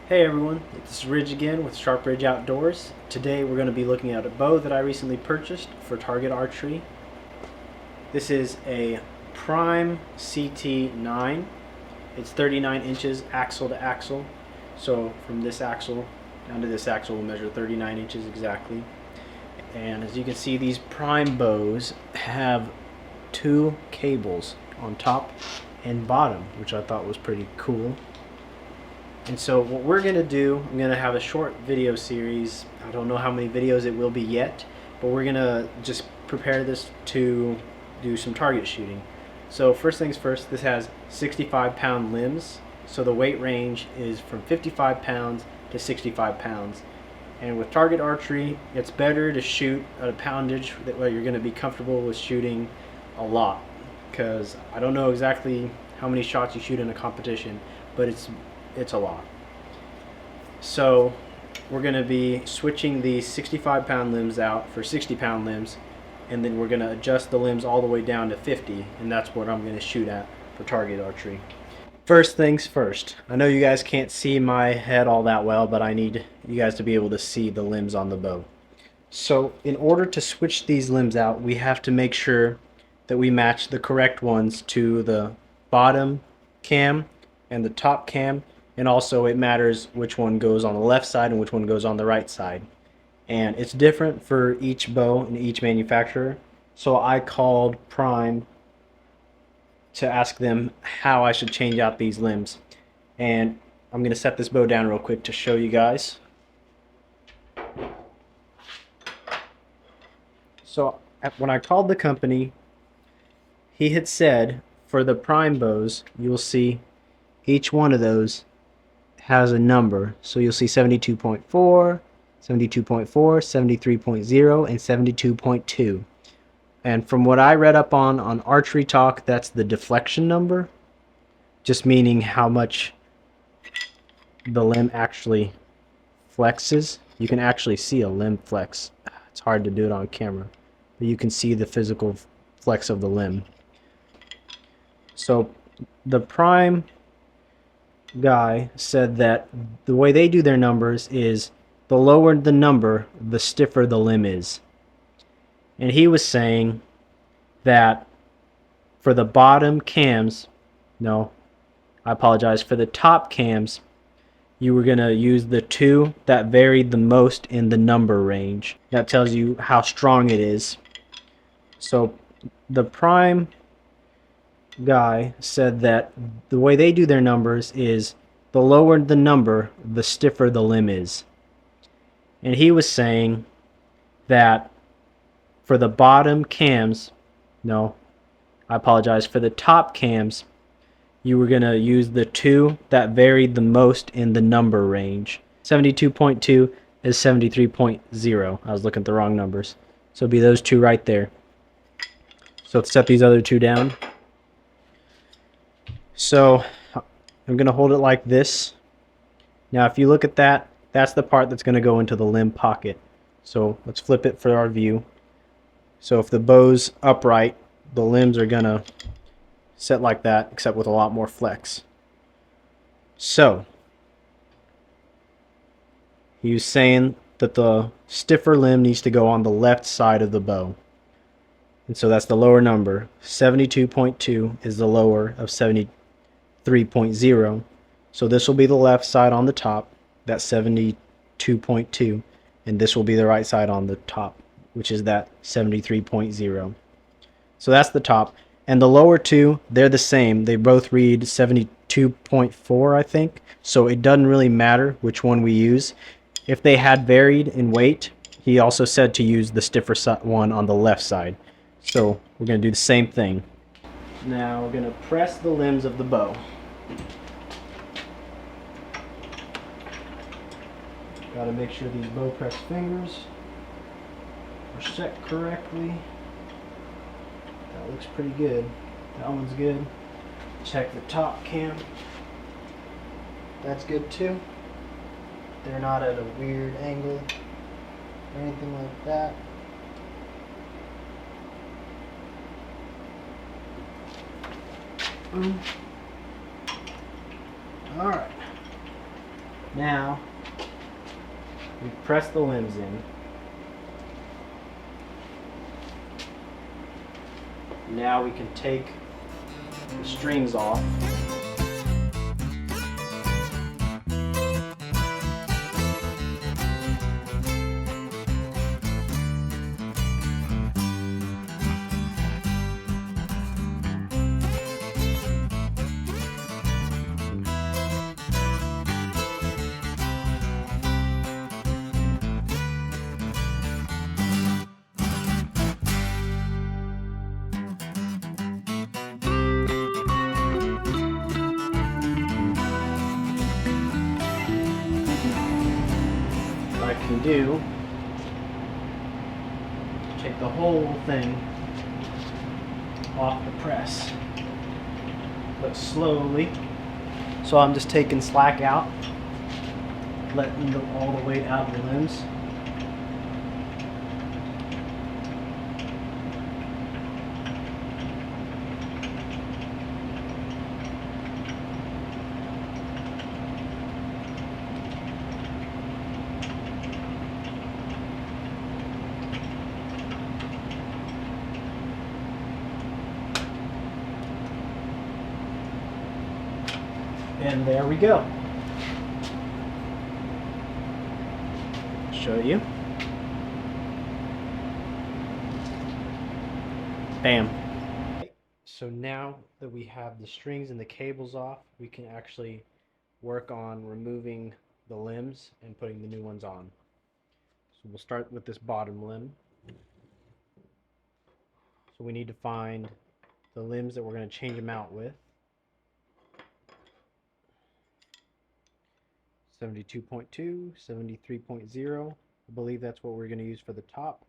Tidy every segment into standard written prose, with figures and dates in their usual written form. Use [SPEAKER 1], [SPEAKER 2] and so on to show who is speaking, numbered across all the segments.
[SPEAKER 1] Hey everyone, it's Ridge again with Sharp Ridge Outdoors. Today we're going to be looking at a bow that I recently purchased for target archery. This is a Prime CT9. It's 39 inches axle to axle. So from this axle down to this axle will measure 39 inches exactly. And as you can see, these Prime bows have two cables on top and bottom, which I thought was pretty cool. And so what we're going to do, I'm going to have a short video series. I don't know how many videos it will be yet, but we're going to just prepare this to do some target shooting. So first things first, this has 65-pound limbs. So the weight range is from 55 pounds to 65 pounds. And with target archery, it's better to shoot at a poundage that way you're going to be comfortable with shooting a lot. Because I don't know exactly how many shots you shoot in a competition, but it's a lot. So we're going to be switching these 65-pound limbs out for 60-pound limbs, and then we're going to adjust the limbs all the way down to 50, and that's what I'm going to shoot at for target archery. First things first, I know you guys can't see my head all that well, but I need you guys to be able to see the limbs on the bow. So in order to switch these limbs out, we have to make sure that we match the correct ones to the bottom cam and the top cam, and also it matters which one goes on the left side and which one goes on the right side. And it's different for each bow and each manufacturer. So I called Prime to ask them how I should change out these limbs. And I'm going to set this bow down real quick to show you guys. So when I called the company, he had said for the Prime bows, you'll see each one of those has a number. So you'll see 72.4, 72.4, 73.0, and 72.2. And from what I read up on Archery Talk, that's the deflection number, just meaning how much the limb actually flexes. You can actually see a limb flex. It's hard to do it on camera, but you can see the physical flex of the limb. So the Prime guy said that the way they do their numbers is the lower the number, the stiffer the limb is. And he was saying that for the bottom cams, no, I apologize, for the top cams, you were going to use the two that varied the most in the number range. That tells you how strong it is. So the Prime guy said that the way they do their numbers is the lower the number, the stiffer the limb is. And he was saying that for the bottom cams, no, I apologize, for the top cams, you were going to use the two that varied the most in the number range. 72.2 is 73.0. I was looking at the wrong numbers. So it'd be those two right there. So let's set these other two down. So I'm going to hold it like this. Now if you look at that, that's the part that's going to go into the limb pocket. So let's flip it for our view. So if the bow's upright, the limbs are going to set like that, except with a lot more flex. So he was saying that the stiffer limb needs to go on the left side of the bow. And so that's the lower number. 72.2 is the lower of 73.0. So this will be the left side on the top, that's 72.2, and this will be the right side on the top, which is that 73.0. So that's the top. And the lower two, they're the same. They both read 72.4, I think. So it doesn't really matter which one we use. If they had varied in weight, he also said to use the stiffer one on the left side. So we're going to do the same thing. Now we're going to press the limbs of the bow. Got to make sure these bow press fingers are set correctly. That looks pretty good. That one's good. Check the top cam. That's good too. They're not at a weird angle or anything like that. Alright. Now, we press the limbs in. Now we can take the strings off. What I can do, take the whole thing off the press, but slowly. So I'm just taking slack out, letting all the weight out of the limbs. And there we go. Show you. Bam. So now that we have the strings and the cables off, we can actually work on removing the limbs and putting the new ones on. So we'll start with this bottom limb. So we need to find the limbs that we're going to change them out with. 72.2, 73.0. I believe that's what we're going to use for the top.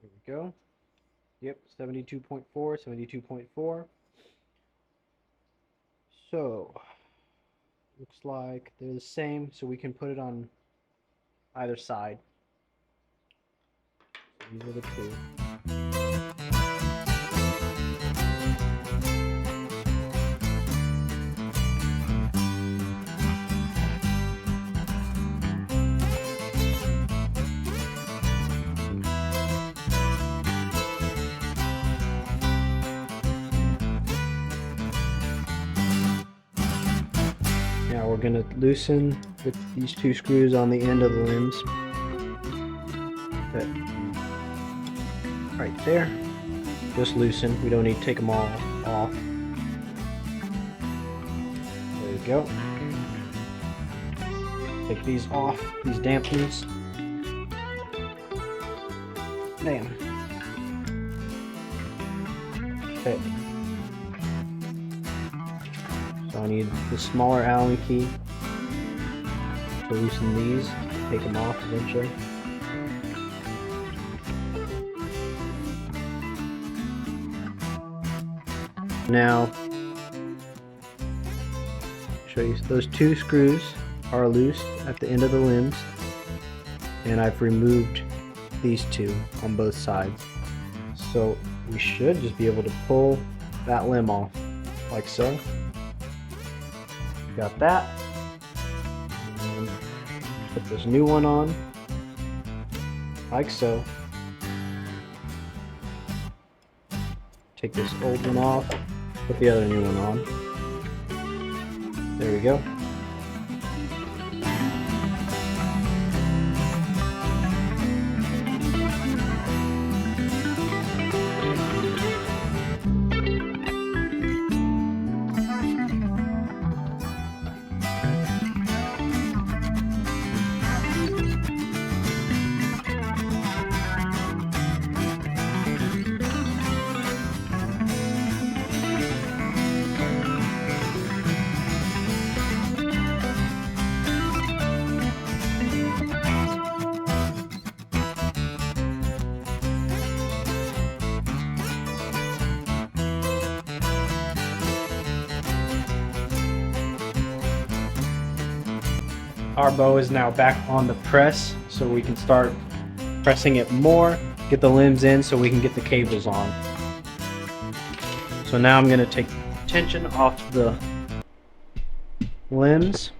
[SPEAKER 1] There we go. Yep, 72.4, 72.4. So, looks like they're the same, so we can put it on either side. These are the two. Now we're going to loosen with these two screws on the end of the limbs. That right there. Just loosen. We don't need to take them all off. There we go. Take these off, these dampeners. Bam. Okay. So I need the smaller Allen key to loosen these, take them off eventually. Now, show you, those two screws are loose at the end of the limbs, and I've removed these two on both sides. So we should just be able to pull that limb off, like so. Got that. And put this new one on, like so. Take this old one off, put the other new one on. There we go. Our bow is now back on the press, so we can start pressing it more, get the limbs in so we can get the cables on. So now I'm going to take tension off the limbs.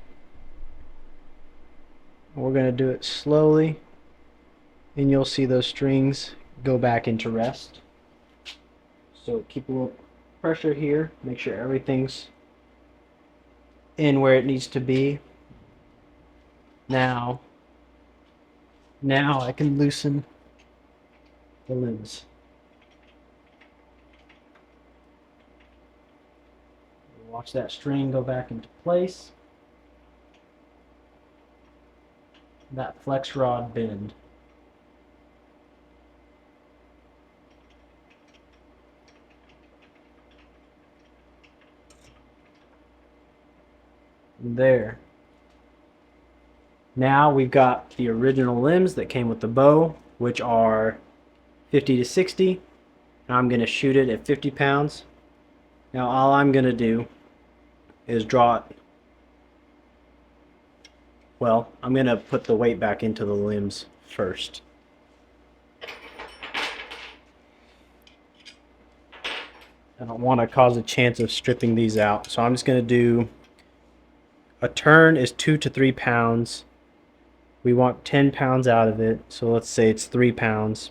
[SPEAKER 1] We're going to do it slowly, and you'll see those strings go back into rest. So keep a little pressure here, make sure everything's in where it needs to be. Now I can loosen the limbs. Watch that string go back into place. That flex rod bend. There. Now we've got the original limbs that came with the bow, which are 50 to 60. And I'm going to shoot it at 50 pounds. Now all I'm going to do is draw it. Well, I'm going to put the weight back into the limbs first. I don't want to cause a chance of stripping these out, so I'm just going to do a turn is 2 to 3 pounds. We want 10 pounds out of it, so let's say it's 3 pounds.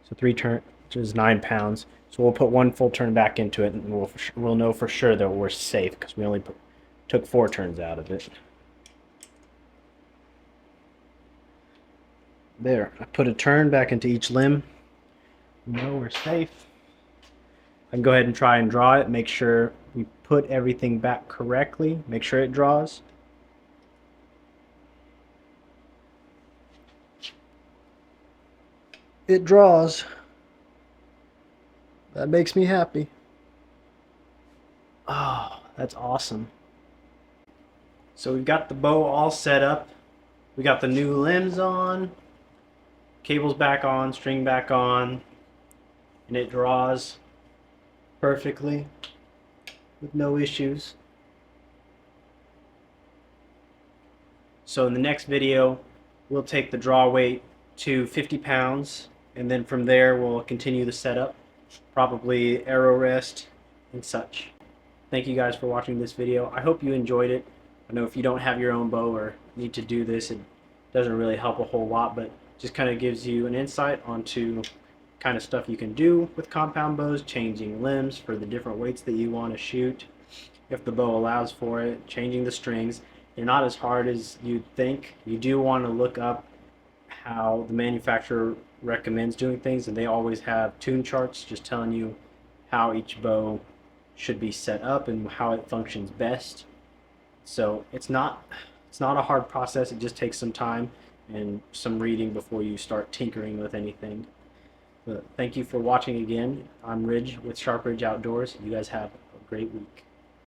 [SPEAKER 1] So 3 turns is 9 pounds. So we'll put 1 full turn back into it, and we'll know for sure that we're safe because we only took 4 turns out of it. There, I put a turn back into each limb. We know we're safe. I can go ahead and try and draw it, make sure we put everything back correctly, make sure it draws. It draws. That makes me happy. Oh, that's awesome. So we've got the bow all set up. We got the new limbs on, cables back on, string back on, and it draws perfectly with no issues. So in the next video, we'll take the draw weight to 50 pounds, and then from there we'll continue the setup, probably arrow rest and such. Thank you guys for watching this video. I hope you enjoyed it. I know if you don't have your own bow or need to do this, it doesn't really help a whole lot, but just kind of gives you an insight onto kind of stuff you can do with compound bows, changing limbs for the different weights that you want to shoot, if the bow allows for it, changing the strings. They're not as hard as you'd think. You do want to look up how the manufacturer recommends doing things, and they always have tune charts just telling you how each bow should be set up and how it functions best. So it's not a hard process. It just takes some time and some reading before you start tinkering with anything. But thank you for watching again. I'm Ridge with Sharp Ridge Outdoors. You guys have a great week.